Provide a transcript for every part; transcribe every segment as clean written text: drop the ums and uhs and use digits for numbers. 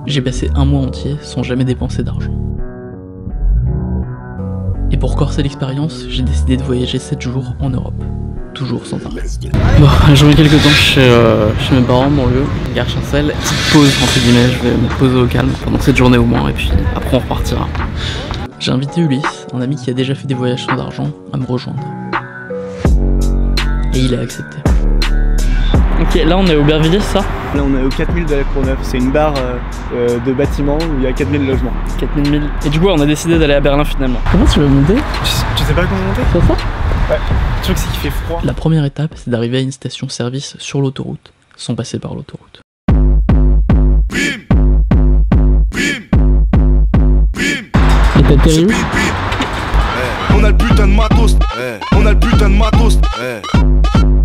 J'ai passé un mois entier sans jamais dépenser d'argent. Et pour corser l'expérience, j'ai décidé de voyager 7 jours en Europe. Toujours sans arrêt. Bon, j'ai mis quelques temps chez mes parents, mon lieu, gare Chancel. Petite pause entre guillemets, je vais me poser au calme pendant cette journée au moins et puis après on repartira. J'ai invité Ulysse, un ami qui a déjà fait des voyages sans argent, à me rejoindre. Et il a accepté. Ok, là on est au Aubervilliers, c'est ça? Là on est au 4000 de la Courneuve, c'est une barre de bâtiments où il y a 4000 logements. 4000 000. Et du coup on a décidé d'aller à Berlin finalement. Comment tu vas monter? Tu sais pas comment monter? C'est ça? Ouais. Le truc c'est qu'il fait froid. La première étape, c'est d'arriver à une station-service sur l'autoroute, sans passer par l'autoroute. Et t'atterris où? On a le putain de matos, on a le putain de matos,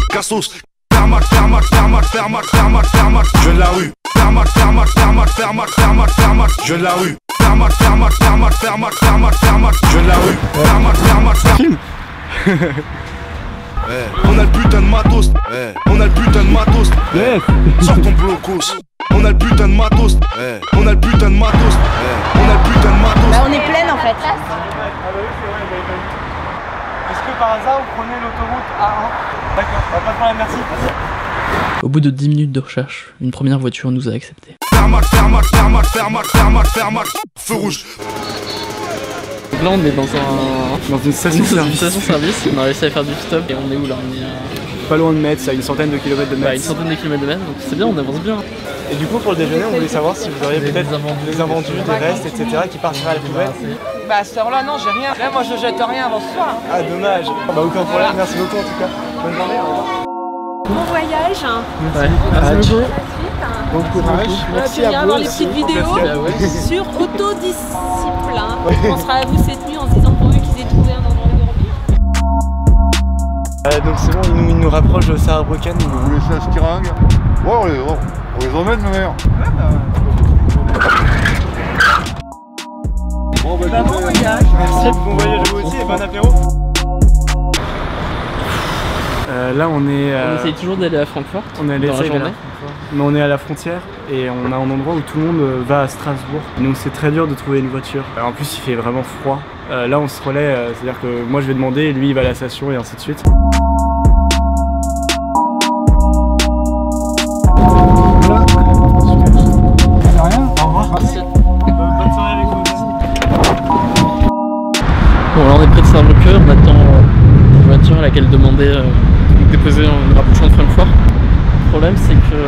Cassos, Fermax, Fermax, Fermax, Fermax, Fermax, Fermax, je de la rue, Fermax, Fermax, Fermax, Fermax, Fermax, Fermax, je de la rue, Fermax, Fermax, Fermax, Fermax, Fermax, Fermax, je de la rue, Fermax, Fermax, Fermax. On a le putain de matos, on a le putain de matos, sors ton blocos. On a le putain de matos, on a le putain de matos, on a le putain de matos. Bah on est pleine en fait. Est-ce que par hasard vous prenez l'autoroute A1? D'accord, pas de problème, merci. Au bout de 10 minutes de recherche, une première voiture nous a acceptés. Fermax, Fermax, Fermax, Fermax, Fermax, Fermax, feu rouge. Donc là on est dans Dans une station-service, on a réussi à faire du stop et on est où là? On est pas loin de Metz, à une centaine de kilomètres de Metz. une centaine de kilomètres de Metz, donc c'est bien, on avance bien. Et du coup pour le déjeuner on voulait savoir si vous auriez peut-être des invendus, des restes, etc. qui partiraient à la poubelle. Bah à cette heure-là non j'ai rien. Là moi je jette rien avant ce soir. Ah dommage. Bah aucun problème, merci beaucoup en tout cas. Bonne journée, au revoir. Bon voyage. Ouais. Merci beaucoup. Bon courage. Merci Tu viens à vous. voir les petites vidéos sur autodiscipline. On pensera à vous cette nuit en se disant pour eux qu'ils aient trouvé un endroit où dormir. Donc c'est bon, il nous rapproche de Saarbrücken. Vous laissez à Stirang? Ouais, on les emmène, ma mère. Bon, bah, Bon voyage. Merci, bon voyage à vous aussi et bon apéro. Là on est. On essaye toujours d'aller à Francfort. On est dans la journée. Mais on est à la frontière et on a un endroit où tout le monde va à Strasbourg. Donc c'est très dur de trouver une voiture. En plus il fait vraiment froid. Là on se relaie, c'est-à-dire que moi je vais demander et lui il va à la station et ainsi de suite. Voilà. C'est rien. Au revoir. Merci. Bonne soirée avec vous aussi. Bon alors on est près de Saarbrücken, on attend une voiture à laquelle demander de déposer en rapprochant de Francfort. Le problème c'est que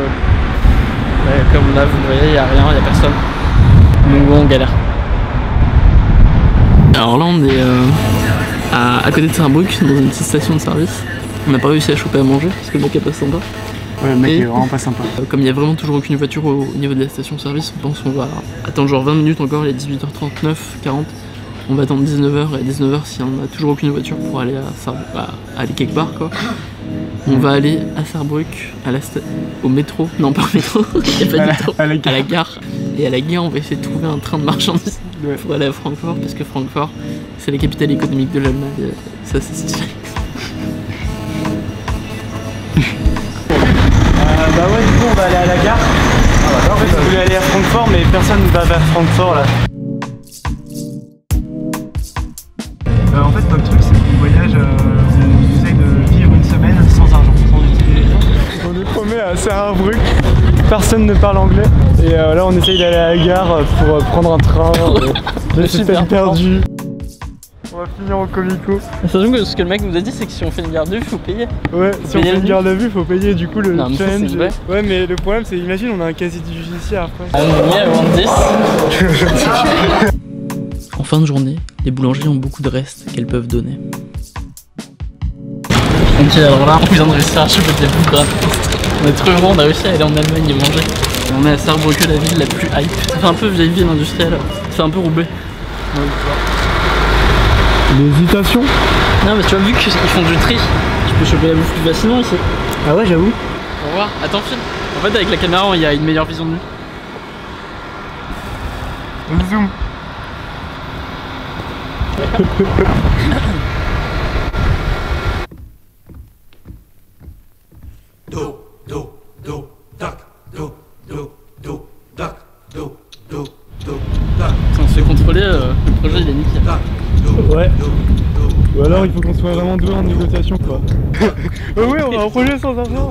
comme là vous voyez il n'y a rien, il n'y a personne. Donc bon on galère. Alors là on est à côté de Saarbrücken dans une petite station de service. On n'a pas réussi à choper à manger parce que le mec est pas sympa. Ouais, le mec est vraiment pas sympa. Comme il n'y a vraiment toujours aucune voiture au niveau de la station de service, on pense qu'on va attendre genre 20 minutes encore, il est 18h39, 40. On va attendre 19h et à 19h si on n'a toujours aucune voiture pour aller aller quelque part quoi. On va aller à Saarbrücken, au métro, non pas au métro, il n'y a pas de métro, à la gare. Et à la gare on va essayer de trouver un train de marchandises pour aller à Francfort parce que Francfort c'est la capitale économique de l'Allemagne, ça c'est stylé. Bah ouais du coup on va aller à la gare. En fait on voulait aller à Francfort mais personne ne va vers Francfort là. En fait notre truc c'est qu'on voyage, on essaye de vivre une semaine sans argent, sans utiliser. On est promet à Saarbrücken, personne ne parle anglais et là on essaye d'aller à la gare pour prendre un train. Je suis perdu. On va finir en comico. Sachant que ce que le mec nous a dit c'est que si on fait une garde à vue faut payer. Ouais, si on fait une garde à vue faut payer du coup le non, challenge. Ça, ouais mais le problème c'est imagine on a un casier judiciaire après. En fin de journée, les boulangeries ont beaucoup de restes qu'elles peuvent donner. Ok alors là on vient de réussir à choper des bouts gratos. On est trop heureux, on a réussi à aller en Allemagne et manger. Et on est à Saarbrücken, la ville la plus hype. Ça fait un peu vieille ville industrielle, c'est un peu Roubaix. L'hésitation. Non mais tu as vu qu'ils font du tri, tu peux choper la bouffe plus facilement ici. Ah ouais j'avoue. Au revoir, attends filme. En fait avec la caméra il y a une meilleure vision de nous. Zoom. Do, do, do, tac, do, do, do, tac, do. Ouais. Ou alors il faut qu'on soit vraiment doué en négociation quoi. Oui, on a un projet sans argent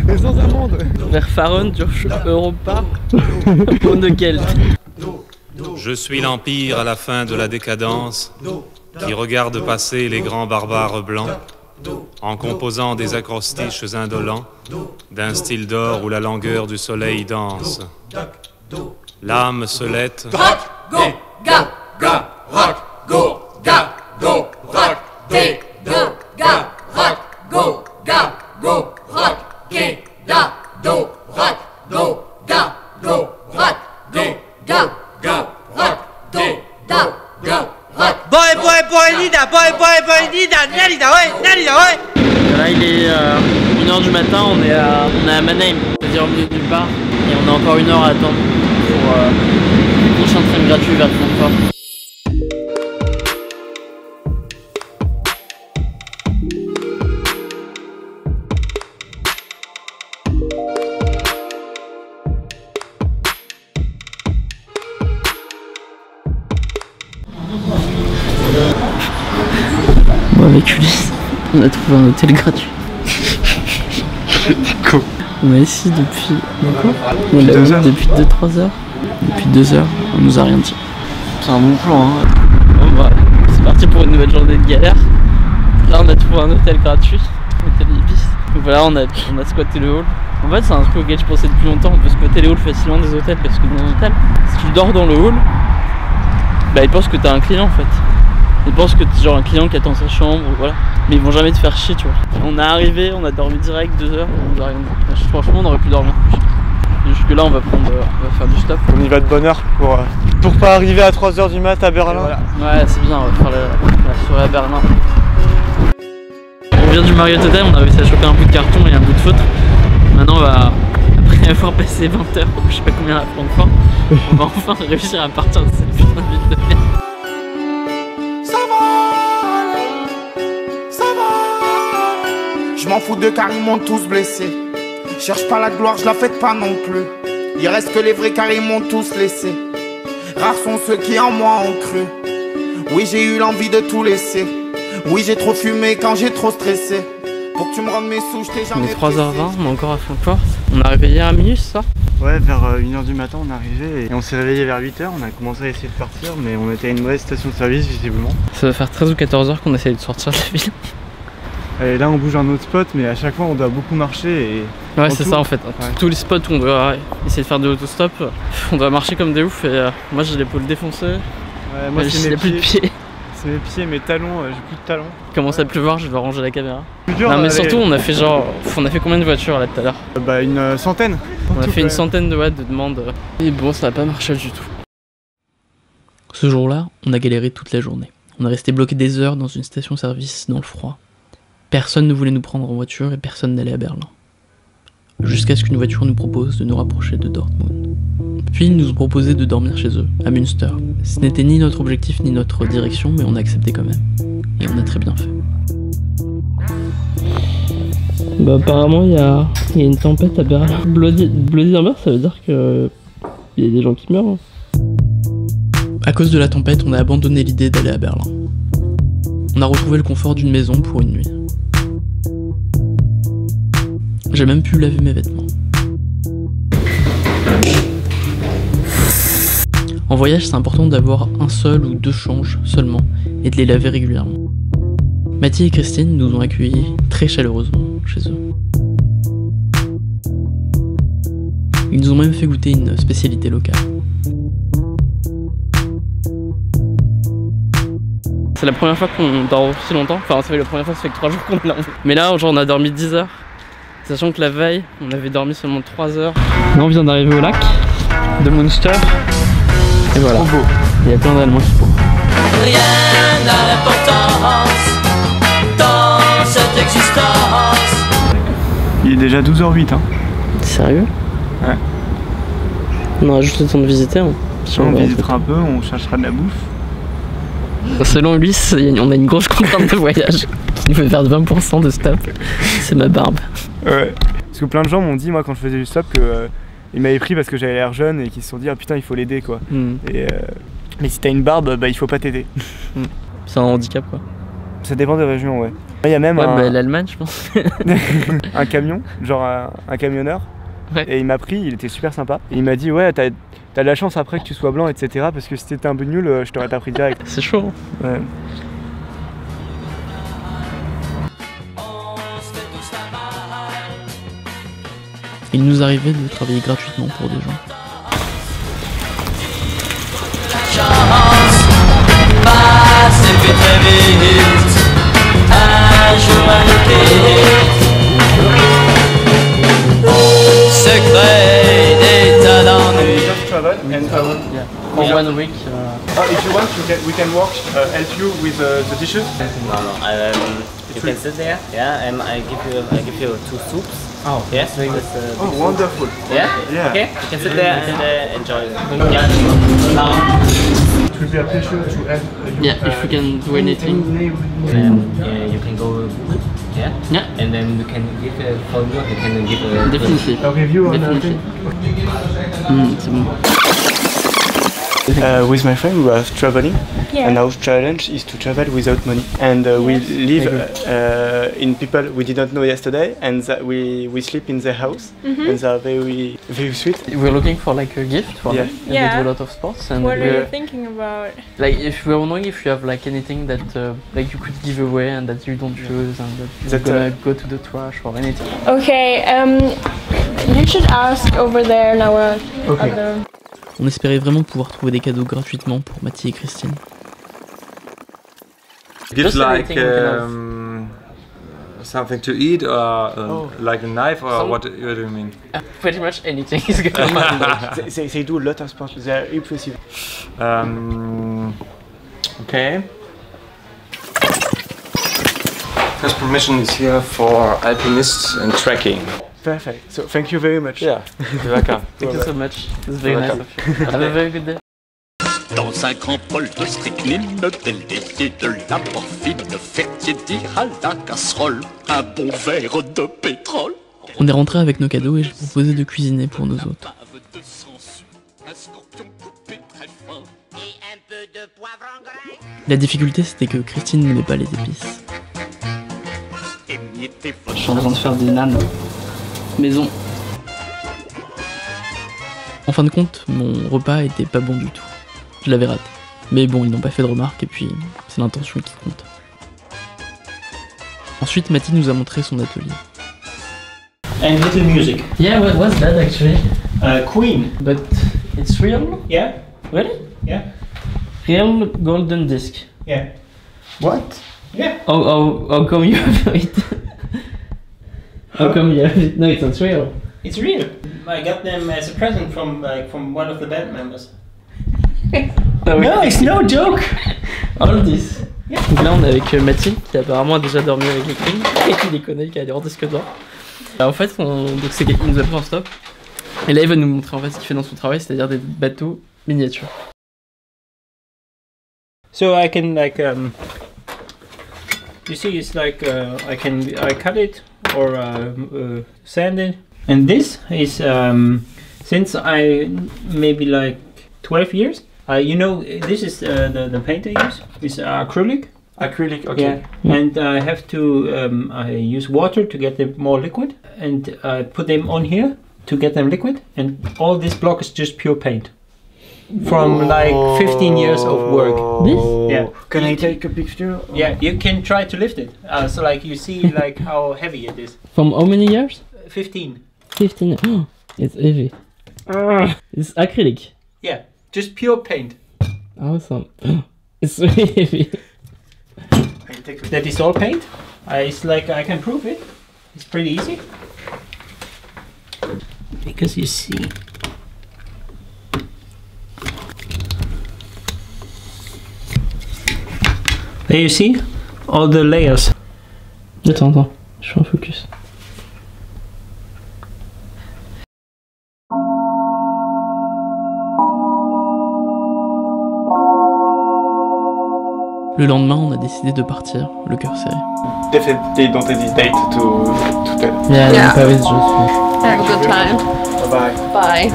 et sans amende. Vers Faron, durch Europa, ohne Geld. Je suis l'Empire à la fin de la décadence, qui regarde passer les grands barbares blancs, en composant des acrostiches indolents, d'un style d'or où la langueur du soleil danse. L'âme se lette. Rock, go, ga, ga, rock, go, ga, go, rock, ke, do, ga, rock, go, ga, go, rock, ke, da, do, rock, go, ga, go, rock, go, ga, go, rock, ke, da, go, rock. Là il est 1h du matin, on est à Mannheim, c'est-à-dire au milieu du bar, et on a encore 1 heure à attendre pour le prochain train gratuit vers Francfort. Bon, avec Ulysse, on a trouvé un hôtel gratuit. On est ici depuis... On est là depuis 2-3 heures. Depuis 2 heures, on nous a rien dit. C'est un bon plan, hein. Bon, bah, c'est parti pour une nouvelle journée de galère. Là on a trouvé un hôtel gratuit, hôtel Ibis. Donc voilà, on a squatté le hall. En fait c'est un truc auquel je pensais depuis longtemps. On peut squatter les halls facilement des hôtels, parce que dans un hôtel, si tu dors dans le hall, bah ils pensent que t'as un client en fait. Ils pensent que t'es genre un client qui attend sa chambre, voilà. Mais ils vont jamais te faire chier, tu vois. On est arrivé, on a dormi direct 2 heures, on nous a rien dit. Franchement on aurait pu dormir plus. Jusque là on va faire du stop. On y va de bonne heure pour pas arriver à 3 h du mat à Berlin. Voilà. Ouais c'est bien, on va faire la soirée à Berlin. On vient du Marriott Hotel, on a réussi à choper un bout de carton et un bout de feutre. Maintenant on va, après avoir passé 20 heures, je sais pas combien à Francfort, on va enfin réussir à partir de cette putain de ville de merde. Je m'en fous de car ils m'ont tous blessé. Cherche pas la gloire, je la fête pas non plus. Il reste que les vrais car ils m'ont tous laissé. Rares sont ceux qui en moi ont cru. Oui j'ai eu l'envie de tout laisser. Oui j'ai trop fumé quand j'ai trop stressé. Pour que tu me rendes mes sous, je t'ai jamais. On est 3h20, on est encore à Francfort. On a réveillé à minuit, c'est ça? Ouais, vers 1 h du matin on est arrivé et on s'est réveillé vers 8 h. On a commencé à essayer de partir, mais on était à une mauvaise station de service visiblement. Ça va faire 13 ou 14 heures qu'on essaye de sortir de la ville. Et là on bouge un autre spot, mais à chaque fois on doit beaucoup marcher et... Ouais c'est ça en fait, tous les spots où on doit essayer de faire de l'autostop, on doit marcher comme des oufs et moi j'ai l'épaule défoncée. Ouais, moi j'ai plus de pieds. C'est mes pieds, mes talons, j'ai plus de talons. Il commence à pleuvoir, je vais ranger la caméra. Dur, non mais surtout on a fait genre, on a fait combien de voitures là tout à l'heure? Bah une centaine. On a fait une centaine de demandes et bon ça n'a pas marché du tout. Ce jour-là, on a galéré toute la journée. On est resté bloqué des heures dans une station-service dans le froid. Personne ne voulait nous prendre en voiture et personne n'allait à Berlin. Jusqu'à ce qu'une voiture nous propose de nous rapprocher de Dortmund. Puis ils nous ont proposé de dormir chez eux, à Münster. Ce n'était ni notre objectif ni notre direction, mais on a accepté quand même. Et on a très bien fait. Bah apparemment il y a une tempête à Berlin. Bloody Amber, ça veut dire que il y a des gens qui meurent. À cause de la tempête, on a abandonné l'idée d'aller à Berlin. On a retrouvé le confort d'une maison pour une nuit. J'ai même pu laver mes vêtements. En voyage, c'est important d'avoir un seul ou 2 changes seulement et de les laver régulièrement. Mathie et Christine nous ont accueillis très chaleureusement chez eux. Ils nous ont même fait goûter une spécialité locale. C'est la première fois qu'on dort aussi longtemps, enfin ça fait la première fois, ça fait que 3 jours qu'on est là. Mais là, genre, on a dormi 10 heures, sachant que la veille, on avait dormi seulement 3 heures. Là on vient d'arriver au lac de Münster. Et voilà, trop beau. Il y a plein d'Allemands qui courent. Rien n'a d'importance dans cette existence. Il est déjà 12h08 hein. Sérieux? Ouais. On aura juste le temps de visiter. Hein. Si on visitera un peu, on cherchera de la bouffe. Selon Ulysse, on a une grosse contrainte de voyage qui nous fait faire 20% de stop. C'est ma barbe. Ouais. Parce que plein de gens m'ont dit, moi quand je faisais du stop, que ils m'avaient pris parce que j'avais l'air jeune et qu'ils se sont dit ah putain il faut l'aider quoi. Et mais si t'as une barbe, bah il faut pas t'aider. C'est un handicap quoi. Ça dépend des régions, ouais. Il y a même l'Allemagne, je pense. un camion, genre un camionneur. Ouais. Et il m'a pris, il était super sympa. Et il m'a dit ouais, t'as de la chance après que tu sois blanc, etc. Parce que si t'étais un peu nul, je t'aurais pas pris direct. C'est chaud. Ouais. Il nous arrivait de travailler gratuitement pour des gens. Passer plus très vite, un jour à secret d'état d'ennui. Just travel and yeah. For 1 week. If you want, we can work, help you with the dishes. No, you can sit there, yeah, and I give you 2 soups. Oh, yes. Oh, wonderful. Yeah? Yeah. Okay, you can sit there and enjoy. Yeah. It will be a pleasure to help you. Yeah, if we can do anything. You can go. Yeah. Yeah. And then you can give a follow up. You can give a definitely a review on everything. C'est bon. With my friend, we were traveling, and our challenge is to travel without money. And we live in people we didn't know yesterday, and we sleep in their house, and they are very, very sweet. We're looking for like a gift for them. And we do a lot of sports. And what are you thinking about? Like, if we're wondering if you have like anything that like you could give away and that you don't use and that you're gonna go to the trash or anything. Okay, you should ask over there now. Okay. On espérait vraiment pouvoir trouver des cadeaux gratuitement pour Mathie et Christine. Give like something to eat or like a knife or what do you mean? Pretty much anything is good. They do a lot of sports, they are impressive. Okay. First permission is here for alpinists and trekking. Perfect. So thank you very much. Yeah, you're welcome. Thank you so much. It's very nice of you. Have a very good day. Dans un grand bol de strychnine, de l'ayé, de la morphine, fait tiédir à la casserole un bon verre de pétrole. On est rentré avec nos cadeaux et j'ai proposé de cuisiner pour nous autres. La difficulté c'était que Christine n'aimait pas les épices. Je suis en train de faire des nanes maison. En fin de compte, mon repas était pas bon du tout. Je l'avais raté. Mais bon, ils n'ont pas fait de remarques et puis c'est l'intention qui compte. Ensuite, Mathie nous a montré son atelier. And little music. Yeah, what was that actually? Queen. But it's real? Yeah. Really? Yeah. Real golden disc. Yeah. What? Yeah. How come you have it? How come you have it? No, it's not real. It's real. I got them as a present from one of the band members. No, it's no joke. All this. Yeah. Donc là on est avec Mathilde qui apparemment a déjà dormi avec les queens et qui les connaît, qui a des disque d'or. En fait, donc c'est quelqu'un qui nous a pris en stop. Et là il va nous montrer en fait ce qu'il fait dans son travail, c'est-à-dire des bateaux miniatures. So I can like you see it's like I cut it or sand it. And this is since I maybe like 12 years. You know, this is the paint I use. It's acrylic. Acrylic, okay. Yeah. And I have to I use water to get them more liquid, and I put them on here to get them liquid. And all this block is just pure paint from like 15 years of work. This? Yeah. Can I take a picture? Yeah, you can try to lift it. So like you see like how heavy it is. From how many years? 15. 15. Oh, it's heavy. It's acrylic. Yeah, just pure paint. Awesome. It's really heavy. That is all paint. It's like I can prove it. It's pretty easy. Because you see. There you see all the layers. Attends, je suis en focus. Le lendemain, on a décidé de partir, le cœur serré. Definitely don't hesitate to tell. Yeah. Paris, je suis. Have a good time. Bye bye. Bye.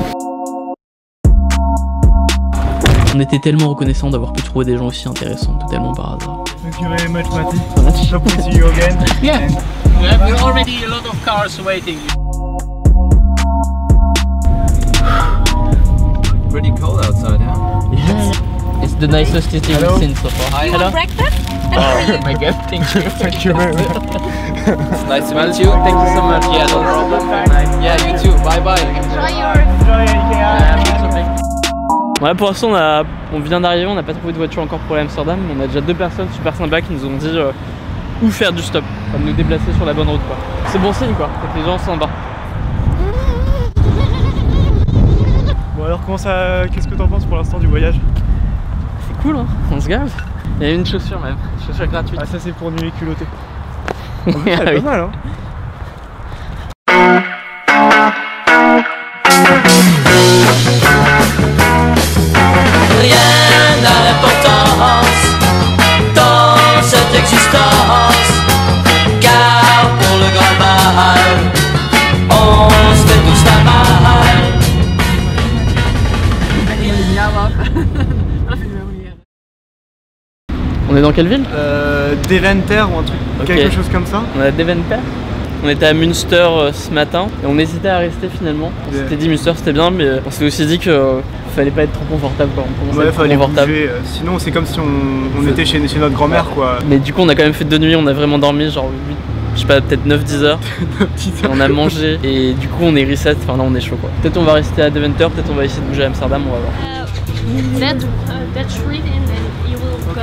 On était tellement reconnaissants d'avoir pu trouver des gens aussi intéressants, totalement par hasard. Thank you very much, Mati. Hope to see you again. Yeah. We have already a lot of cars waiting. Pretty cold outside, huh? Yeah. It's the nicest city we've seen so far. You want breakfast? Oh my god, thank you. Thank you very much. It's nice to meet you. Thank you so much. Yeah, no problem. Yeah, you too. Bye bye. Enjoy your... Voilà, pour l'instant on vient d'arriver, on n'a pas trouvé de voiture encore pour Amsterdam, mais on a déjà 2 personnes super sympas qui nous ont dit où faire du stop, comme nous déplacer sur la bonne route quoi. C'est bon signe quoi, c'est que les gens sont sympas. Bon alors qu'est-ce que t'en penses pour l'instant du voyage? C'est cool hein, on se gave. Il y a une chaussure même, chaussure gratuite. Ah ça c'est pour nuit culotté. En plus, c'est pas mal hein. Rien n'a d'importance dans cette existence, car pour le grand mal, on se fait tous la malle. On est dans quelle ville? Deventer ou un truc, quelque chose comme ça. On est à Deventer. On était à Münster ce matin et on hésitait à rester finalement. On s'était dit Münster c'était bien, mais on s'est aussi dit que fallait pas être trop confortable quoi. Ouais, fallait bouger, sinon c'est comme si on était chez notre grand-mère quoi. Mais du coup on a quand même fait 2 nuits, on a vraiment dormi genre 8, je sais pas, peut-être 9-10 heures. On a mangé et du coup on est reset, enfin là on est chaud quoi. Peut-être on va rester à Deventer, peut-être on va essayer de bouger à Amsterdam, on va voir. That street and then you will go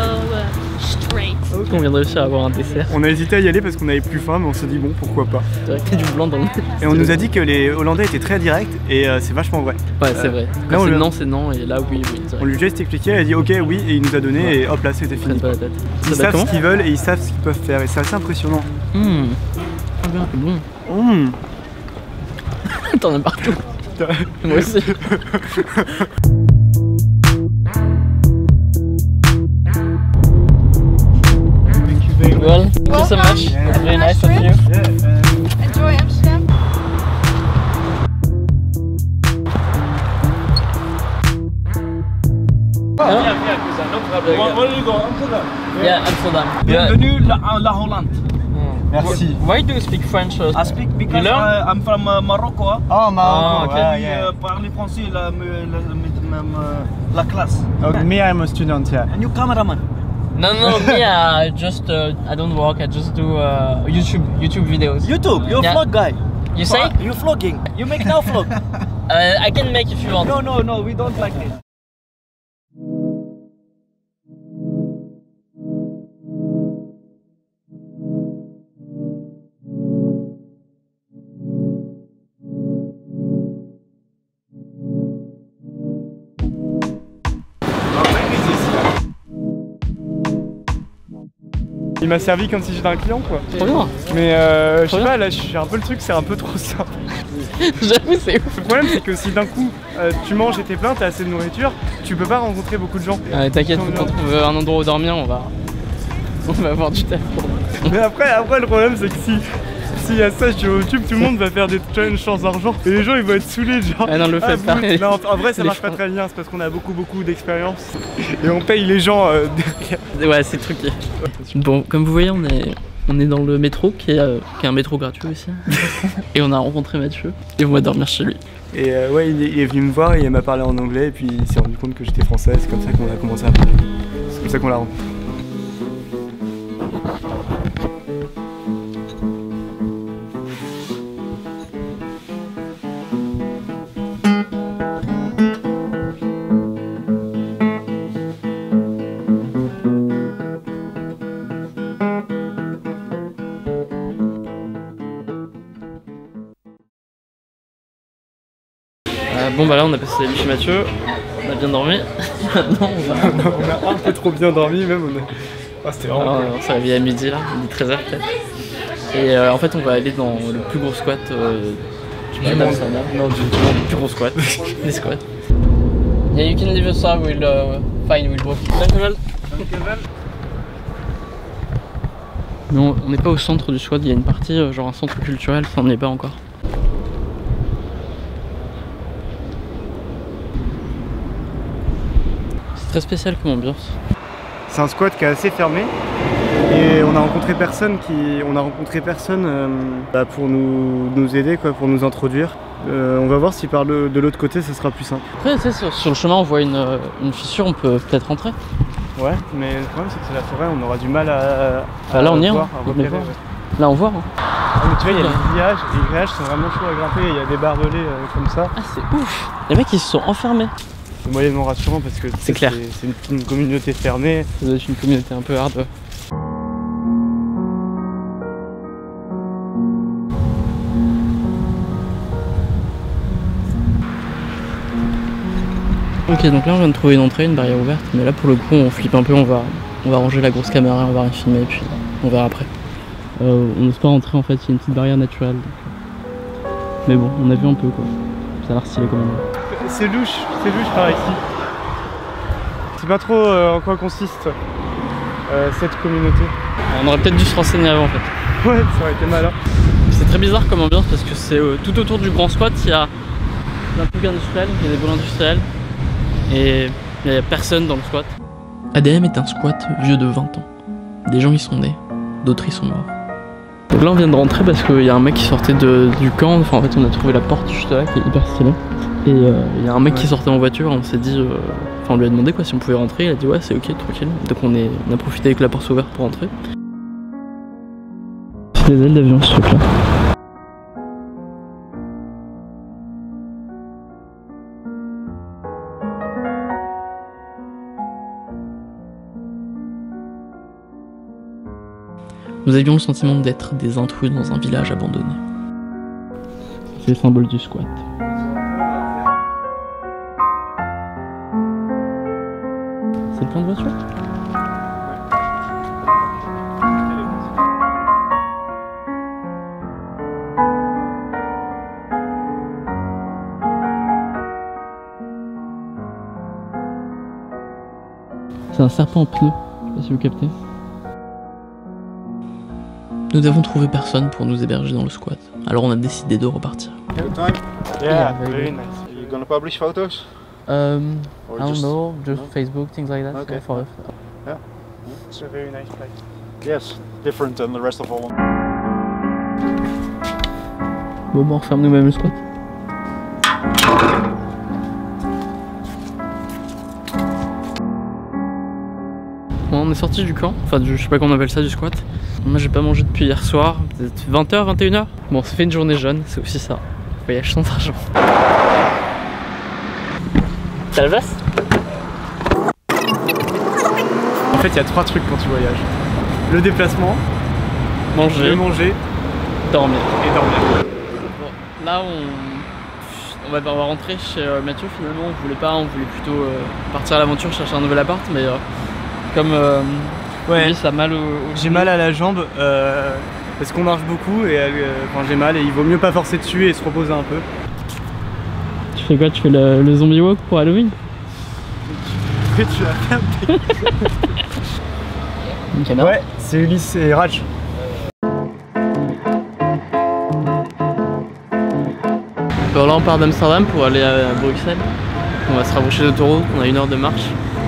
straight. On vient de réussir à avoir un dessert. On a hésité à y aller parce qu'on avait plus faim, mais on s'est dit bon pourquoi pas. C'est vrai qu'il y a du blanc dans le... Et on nous a dit que les Hollandais étaient très directs et c'est vachement vrai. Ouais c'est vrai. Quand c'est non et là oui. On lui a juste expliqué, elle a dit ok oui et il nous a donné et hop là c'était fini. Pas la tête. Ils savent ce qu'ils veulent et ils savent ce qu'ils peuvent faire et c'est assez impressionnant. C'est bon. T'en as partout. Moi aussi. Well, thank you so much. Yeah. Very nice of you. Yeah, Enjoy Amsterdam. Where do you go? Amsterdam. Yeah, Amsterdam. Bienvenue La Hollande. Merci. Why do you speak French? I speak because I'm from Morocco. Oh, Morocco. Parler français la classe. Me, I'm a student, yeah. And you cameraman? No, me, I just I don't work. I just do YouTube videos. YouTube, you're a vlog guy. You say? You're vlogging. You make now vlog. I can make if you want. No, we don't like it. Il m'a servi comme si j'étais un client quoi. Trop bien. Mais je sais pas, là j'ai un peu le truc, c'est un peu trop simple. J'avoue c'est ouf. Le problème c'est que si d'un coup tu manges et t'es plein, t'as assez de nourriture, tu peux pas rencontrer beaucoup de gens. T'inquiète, quand on trouve un endroit où dormir, on va avoir du taf. Mais après le problème c'est que s'il y a ça sur YouTube, tout le monde va faire des challenges sans argent et les gens ils vont être saoulés genre. Ah non, le faites pas. Non, en vrai ça marche pas très bien, c'est parce qu'on a beaucoup d'expérience et on paye les gens derrière. Ouais, c'est truqué. Bon, comme vous voyez, on est dans le métro qui est un métro gratuit aussi. Et on a rencontré Mathieu et on va dormir chez lui. Et ouais, il est venu me voir et il m'a parlé en anglais et puis il s'est rendu compte que j'étais français, c'est comme ça qu'on a commencé à parler. C'est comme ça qu'on l'a rencontré. Bon bah là on a passé la nuit chez Mathieu, on a bien dormi, maintenant on a un peu trop bien dormi même, c'était vraiment cool. On s'est réveillé à midi là, midi 13h peut-être. Et en fait on va aller dans le plus gros squat du monde. Non, du plus gros squat, des squats. Yeah, you can leave us out, we'll walk. Dankjewel. Mais on n'est pas au centre du squat, il y a une partie genre un centre culturel, ça on n'y est pas encore. très spécial comme ambiance. C'est un squat qui est assez fermé et on a rencontré personne pour nous aider, quoi, pour nous introduire. On va voir si par de l'autre côté ça sera plus simple. Après, tu sais, sur le chemin on voit une fissure, on peut peut-être rentrer. Ouais, mais le problème c'est que c'est la forêt, on aura du mal à là on y est, voir, Là on voit. Hein. Ah, mais tu vois, il y a les grillages, et les grillages sont vraiment chauds à grimper, il y a des barbelés comme ça. Ah, c'est ouf. Les mecs ils se sont enfermés. C'est moyennement rassurant parce que c'est clair. C'est une communauté fermée. Ça doit être une communauté un peu hard. Ok, donc là on vient de trouver une entrée, une barrière ouverte, mais là pour le coup on flippe un peu, on va ranger la grosse caméra, on va rien filmer et puis on verra après. On n'ose pas rentrer en fait, il y a une petite barrière naturelle. Mais bon, on a vu un peu quoi. Ça a l'air stylé quand même. C'est louche par ici. Je sais pas trop en quoi consiste cette communauté. On aurait peut-être dû se renseigner avant en fait. Ouais, ça aurait été malin. C'est très bizarre comme ambiance parce que c'est tout autour du grand squat, il y a un truc industriel, il y a des boules industrielles et il n'y a personne dans le squat. ADM est un squat vieux de 20 ans. Des gens y sont nés, d'autres y sont morts. Donc là on vient de rentrer parce qu'il y a un mec qui sortait du camp, enfin en fait on a trouvé la porte juste là qui est hyper stylée. Et il y a un mec qui sortait en voiture, on s'est dit, on lui a demandé quoi si on pouvait rentrer, il a dit ouais c'est ok tranquille. Donc on a profité avec la porte ouverte pour rentrer. C'est les ailes d'avion ce truc là. Nous avions le sentiment d'être des intrus dans un village abandonné. C'est le symbole du squat. C'est plein de voitures ? C'est un serpent en pneu, je sais pas si vous captez. Nous n'avons trouvé personne pour nous héberger dans le squat, alors on a décidé de repartir. Good time? Yeah, very nice. Are you gonna publish photos? I don't know, just Facebook, things like that. Okay. Yeah, it's a very nice place. Yes, different than the rest of Holland. Bon, on referme nous-mêmes le squat. Bon, on est sorti du camp, enfin je sais pas comment on appelle ça, du squat. Moi j'ai pas mangé depuis hier soir, peut-être 20h, 21h. Bon, ça fait une journée jeune, c'est aussi ça. Voyage sans argent. T'as la place? En fait, il y a 3 trucs quand tu voyages. Le déplacement, manger, dormir. Et dormir. Bon, là on va rentrer chez Mathieu finalement. On voulait plutôt partir à l'aventure, chercher un nouvel appart, mais comme ouais, lui, ça a mal j'ai mal à la jambe parce qu'on marche beaucoup et j'ai mal et il vaut mieux pas forcer dessus et se reposer un peu. Tu fais quoi? Tu fais le zombie walk pour Halloween? Tu vas faire une caméra? Ouais, c'est Ulysse et Raj. Alors là on part d'Amsterdam pour aller à Bruxelles. On va se rapprocher d'autoroute, on a 1 heure de marche.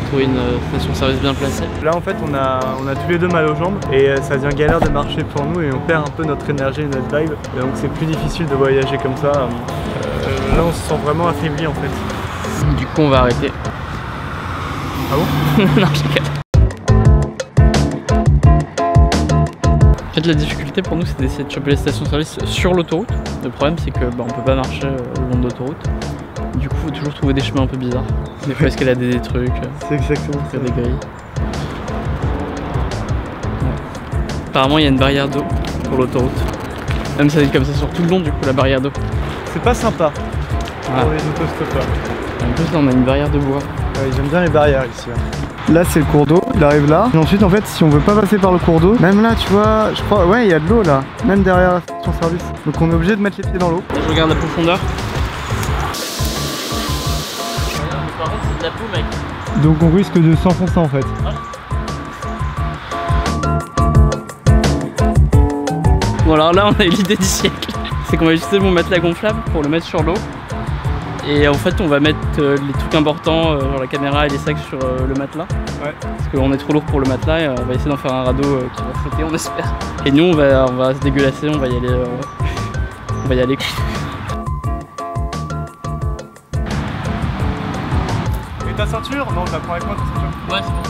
Trouver une station-service bien placée. Là en fait on a tous les deux mal aux jambes et ça devient galère de marcher pour nous et on perd un peu notre énergie et notre vibe. Et donc c'est plus difficile de voyager comme ça. Là on se sent vraiment affaibli en fait. Du coup on va arrêter. Ah bon? Non, je rigole. En fait la difficulté pour nous c'est d'essayer de choper les stations-service sur l'autoroute. Le problème c'est que on peut pas marcher le long de l'autoroute. Du coup, faut toujours trouver des chemins un peu bizarres. Des fois escalader des trucs. C'est exactement ça. Des grilles. Ouais. Apparemment, il y a une barrière d'eau pour l'autoroute. Même ça va être comme ça sur tout le long, du coup, la barrière d'eau. C'est pas sympa pour les autostoppeurs. En plus, là, on a une barrière de bois. Ouais, j'aime bien les barrières ici. Là, c'est le cours d'eau, il arrive là. Et ensuite, en fait, si on veut pas passer par le cours d'eau, même là, tu vois, je crois, ouais, il y a de l'eau là, même derrière la station-service. Donc, on est obligé de mettre les pieds dans l'eau. Je regarde la profondeur. Par contre c'est de la boue mec. Donc on risque de s'enfoncer en fait. Ouais. Bon alors là on a eu l'idée du siècle. C'est qu'on va utiliser mon matelas gonflable pour le mettre sur l'eau. Et en fait on va mettre les trucs importants, genre la caméra et les sacs sur le matelas. Ouais. Parce qu'on est trop lourd pour le matelas et on va essayer d'en faire un radeau qui va flotter, on espère. Et nous on va se dégueulasser, on va y aller. On va y aller. Et ta ceinture? Non, t'as pris avec moi ta ceinture? Ouais, c'est bon.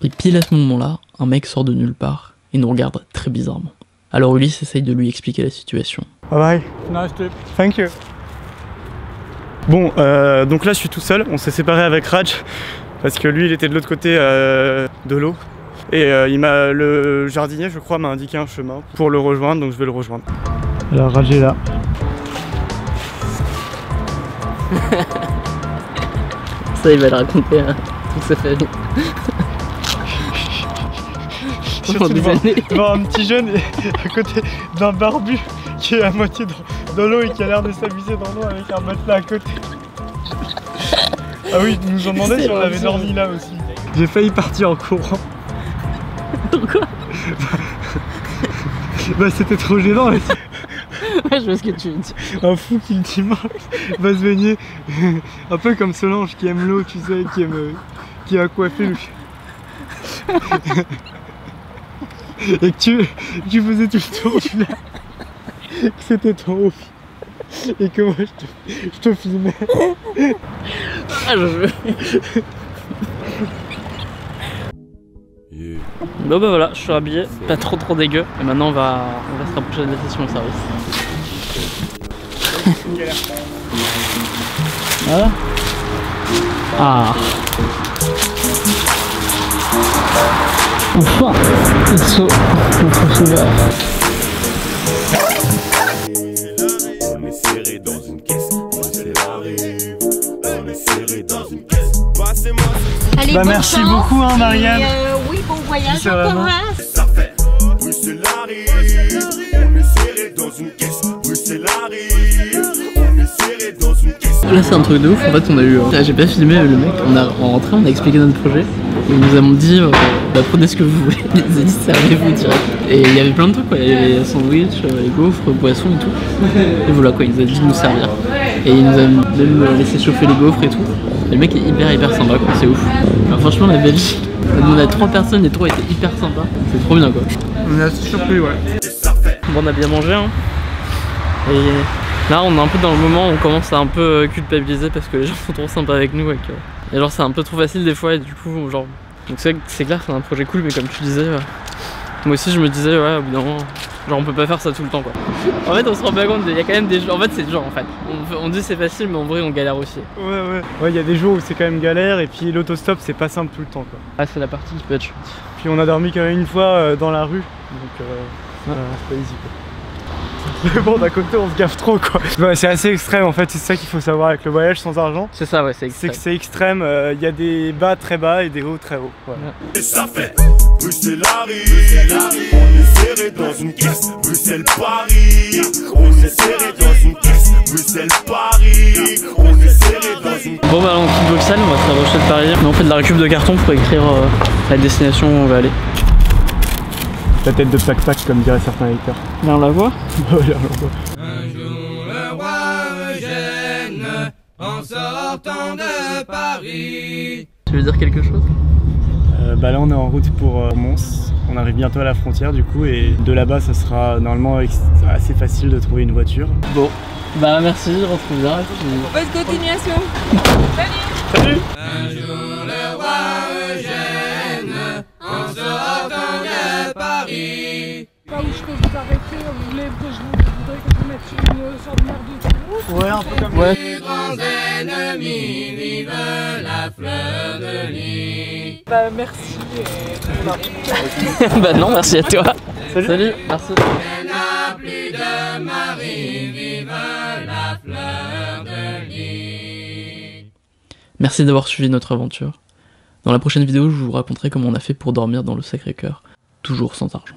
Et pile à ce moment-là, un mec sort de nulle part et nous regarde très bizarrement. Alors Ulysse essaye de lui expliquer la situation. Bye bye. Nice trip. Thank you. Bon, donc là je suis tout seul, on s'est séparé avec Raj parce que lui il était de l'autre côté de l'eau et le jardinier je crois m'a indiqué un chemin pour le rejoindre, donc je vais le rejoindre. Alors Raj est là. Ça il va le raconter à toute sa famille. Devant un petit jeune à côté d'un barbu qui est à moitié dans l'eau et qui a l'air de s'amuser dans l'eau avec un matelas à côté. Ah oui, ils nous ont demandé si on avait dormi là aussi. J'ai failli partir en courant. Pourquoi? Bah c'était trop gênant. Ouais, je vois ce que tu veux dire. Un fou qui dimanche va se baigner, un peu comme Solange qui aime l'eau, tu sais, qui a coiffé le... Et que tu faisais tout le tour du lac, que c'était ton hobby et que moi je te filmais. Ah, je veux. Bon bah voilà, je suis habillé, pas trop dégueu. Et maintenant on va se rapprocher de la station de service. Voilà. Ah. Enfin, il saut notre sauveur. On est serré dans une caisse, c'est l'arrêt. On est serré dans une caisse. Passez-moi. Allez, bah merci chance. Beaucoup hein Marianne. Oui, bon voyage encore. Ça fait Bruxelles arrive. On est serré dans une caisse. Bruxelles arrive. On est serré dans une caisse. Là c'est un truc de ouf, en fait on a eu... J'ai pas filmé le mec, en rentrant on a expliqué notre projet. Et ils nous ont dit, bah, prenez ce que vous voulez, ils nous ont dit servez-vous direct. Et il y avait plein de trucs quoi, il y avait les sandwichs, les gaufres, boissons et tout. Et voilà quoi, ils nous ont dit de nous servir. Et ils nous ont même laissé chauffer les gaufres et tout. Et le mec est hyper sympa quoi, c'est ouf. Alors, franchement la Belgique, on a 3 personnes, les 3 étaient hyper sympas. C'est trop bien quoi. On est assez surpris ouais. Bon on a bien mangé hein. Et là on est un peu dans le moment où on commence à un peu culpabiliser parce que les gens sont trop sympas avec nous et genre c'est un peu trop facile des fois et du coup genre... Donc c'est clair c'est un projet cool mais comme tu disais moi aussi je me disais ouais au bout d'un moment genre on peut pas faire ça tout le temps quoi. En fait on se rend pas compte, il y a quand même des jours, en fait c'est le genre en fait. On dit c'est facile mais en vrai on galère aussi. Ouais il y a des jours où c'est quand même galère et puis l'autostop c'est pas simple tout le temps quoi. Ah c'est la partie qui peut être chute. Puis on a dormi quand même une fois dans la rue donc c'est pas easy quoi. Mais bon d'un côté on se gaffe trop quoi. Bah, c'est assez extrême en fait, c'est ça qu'il faut savoir avec le voyage sans argent. C'est ça ouais, c'est extrême. C'est que c'est extrême, il y a des bas très bas et des hauts très hauts. Voilà. Et ça fait Bruxelles arrive. On est serré dans une caisse. Bruxelles Paris. On est serré dans une caisse. Bruxelles Paris. On est serré dans une... Bon bah on quitte Bruxelles, on va se rapprocher de Paris. Mais on fait de la récup de carton pour écrire la destination où on va aller. La tête de plaque-plaque comme diraient certains lecteurs. Là on la voit. Ouais, là on la voit. Un jour le roi Eugène, en sortant de Paris. Tu veux dire quelque chose? Bah là on est en route pour Mons. On arrive bientôt à la frontière du coup et de là-bas ça sera normalement assez facile de trouver une voiture. Bon, bah merci, on se retrouve là. Bonne continuation. Salut. Un jour le roi Eugène, en sortant de Paris. Là où je peux vous arrêter, vous voulez que je voudrais que je mette une sorte de merde de route. Ouais, un peu comme ça. Les grands ennemis, vive la fleur de lis. Bah merci Bah non, merci à toi. Salut, merci. Elle n'a plus de mari, vive la fleur de lis. Merci d'avoir suivi notre aventure. Dans la prochaine vidéo, je vous raconterai comment on a fait pour dormir dans le Sacré-Cœur, toujours sans argent.